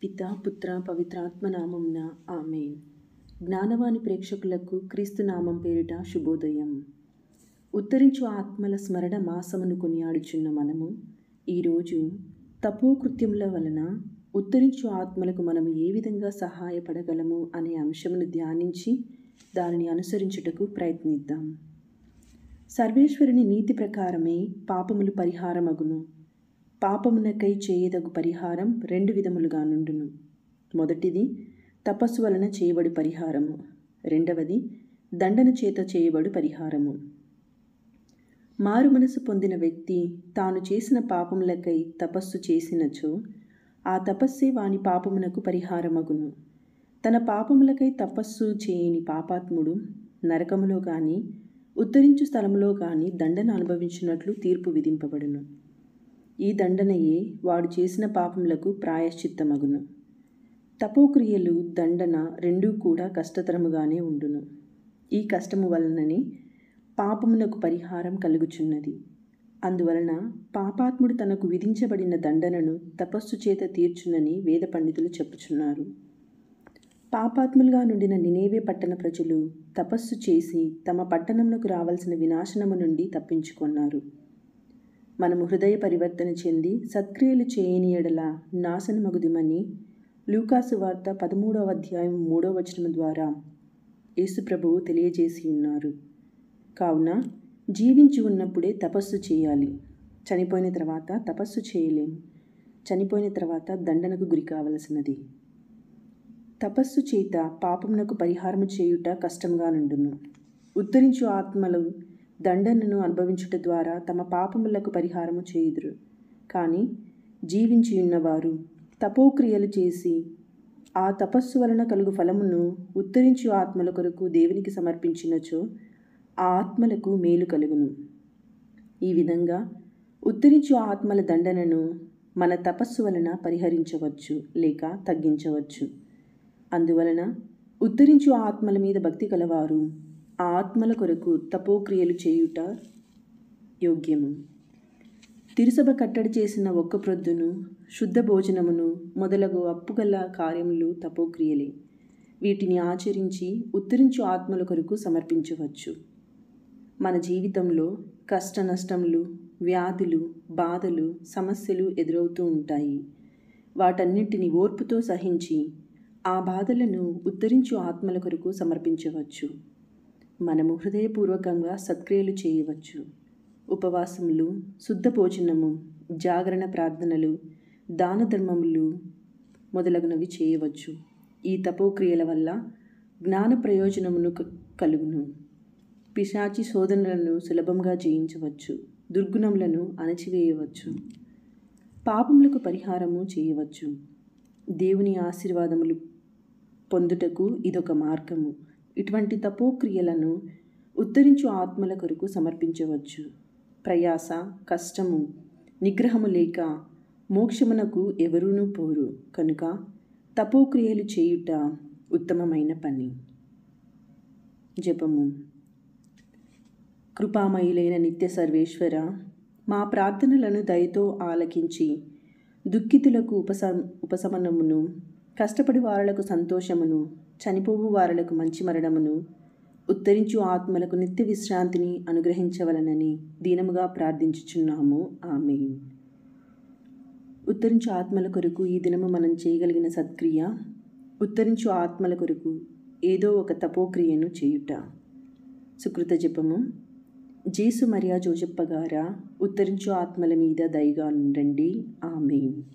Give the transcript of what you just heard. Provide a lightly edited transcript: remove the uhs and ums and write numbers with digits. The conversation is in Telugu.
పితా పుత్ర పవిత్రాత్మ నామంన ఆమేన్. జ్ఞానవాణి ప్రేక్షకులకు క్రీస్తు నామం పేరిట శుభోదయం. ఉత్తరించు ఆత్మల స్మరణ మాసమును కొనియాడుచున్న మనము ఈరోజు తపోకృత్యముల వలన ఉత్తరించు ఆత్మలకు మనము ఏ విధంగా సహాయపడగలము అనే అంశమును ధ్యానించి దానిని అనుసరించుటకు ప్రయత్నిద్దాం. సర్వేశ్వరుని నీతి ప్రకారమే పాపములు పరిహారమగును. పాపమునకై చేయదగు పరిహారం 2 విధములుగా నుండును. మొదటిది తపస్సు వలన చేయబడు పరిహారము, రెండవది దండన చేత చేయబడు పరిహారము. మారు మనసు పొందిన వ్యక్తి తాను చేసిన పాపములకై తపస్సు చేసినచో ఆ తపస్సే వాని పాపమునకు పరిహారమగును. తన పాపములకై తపస్సు చేయని పాపాత్ముడు నరకములో కానీ ఉత్తరించు స్థలములో కానీ దండన అనుభవించినట్లు తీర్పు విధింపబడును. ఈ దండనయే వాడు చేసిన పాపములకు ప్రాయశ్చిత్తమగును. తపోక్రియలు దండన రెండూ కూడా కష్టతరముగానే ఉండును. ఈ కష్టము వలననే పాపమునకు పరిహారం కలుగుచున్నది. అందువలన పాపాత్ముడు తనకు విధించబడిన దండనను తపస్సు చేత తీర్చునని వేద పండితులు చెప్పుచున్నారు. పాపాత్ములుగా నుండిన నినేవే పట్టణ ప్రజలు తపస్సు చేసి తమ పట్టణమునకు రావలసిన వినాశనము నుండి తప్పించుకొన్నారు. మనము హృదయ పరివర్తన చెంది సత్క్రియలు చేయని ఎడల నాశనమగుదుమని లూకాసు వార్త 13వ అధ్యాయం 3వ వచనము ద్వారా యేసు ప్రభువు తెలియజేసి ఉన్నారు. కావున జీవించి ఉన్నప్పుడే తపస్సు చేయాలి. చనిపోయిన తర్వాత తపస్సు చేయలేము. చనిపోయిన తర్వాత దండనకు గురి కావలసినది. తపస్సు చేత పాపమునకు పరిహారము చేయుట కష్టంగా నుండును. ఉత్తరించు ఆత్మలు దండనను అనుభవించుట ద్వారా తమ పాపములకు పరిహారము చేయుదురు. కానీ జీవించి ఉన్నవారు తపోక్రియలు చేసి ఆ తపస్సు వలన కలుగు ఫలమును ఉత్తరించు ఆత్మల కొరకు దేవునికి సమర్పించినచో ఆ ఆత్మలకు మేలు కలుగును. ఈ విధంగా ఉత్తరించు ఆత్మల దండనను మన తపస్సు వలన పరిహరించవచ్చు లేక తగ్గించవచ్చు. అందువలన ఉత్తరించు ఆత్మల మీద భక్తి కలవారు ఆ ఆత్మల కొరకు తపోక్రియలు చేయుట యోగ్యము. తిరుసభ కట్టడి చేసిన ఒక్క ప్రొద్దును, శుద్ధ భోజనమును మొదలగు అప్పుగల కార్యములు తపోక్రియలే. వీటిని ఆచరించి ఉత్తరించు ఆత్మల కొరకు సమర్పించవచ్చు. మన జీవితంలో కష్ట నష్టములు, వ్యాధులు, బాధలు, సమస్యలు ఎదురవుతూ ఉంటాయి. వాటన్నిటిని ఓర్పుతో సహించి ఆ బాధలను ఉత్తరించు ఆత్మల కొరకు సమర్పించవచ్చు. మనము హృదయపూర్వకంగా సత్క్రియలు చేయవచ్చు. ఉపవాసములు, శుద్ధ భోజనము, జాగరణ ప్రార్థనలు, దాన ధర్మములు మొదలగునవి చేయవచ్చు. ఈ తపోక్రియల వల్ల జ్ఞాన ప్రయోజనమును కలుగును. పిశాచి శోధనలను సులభంగా జయించవచ్చు. దుర్గుణములను అణచివేయవచ్చు. పాపములకు పరిహారము చేయవచ్చు. దేవుని ఆశీర్వాదములు పొందుటకు ఇదొక మార్గము. ఇటువంటి తపోక్రియలను ఉత్తరించు ఆత్మల కొరకు సమర్పించవచ్చు. ప్రయాస, కష్టము, నిగ్రహము లేక మోక్షమునకు ఎవరూనూ పోరు కనుక తపోక్రియలు చేయుట ఉత్తమమైన పని. జపము. కృపామయులైన నిత్య సర్వేశ్వర, మా ప్రార్థనలను దయతో ఆలకించి దుఃఖితులకు ఉపశమనమును, కష్టపడి వారలకు సంతోషమును, చనిపోవు వారలకు మంచి మరణమును, ఉత్తరించు ఆత్మలకు నిత్య విశ్రాంతిని అనుగ్రహించవలనని దీనముగా ప్రార్థించుచున్నాము. ఆమేన్. ఉత్తరించు ఆత్మల కొరకు ఈ దినము మనం చేయగలిగిన సత్క్రియ ఉత్తరించు ఆత్మల కొరకు ఏదో ఒక తపోక్రియను చేయుట. సుకృత జపము. జేసు మరియా జోజప్ప గారా, ఉత్తరించు ఆత్మల మీద దయగా ఉండండి. ఆమేన్.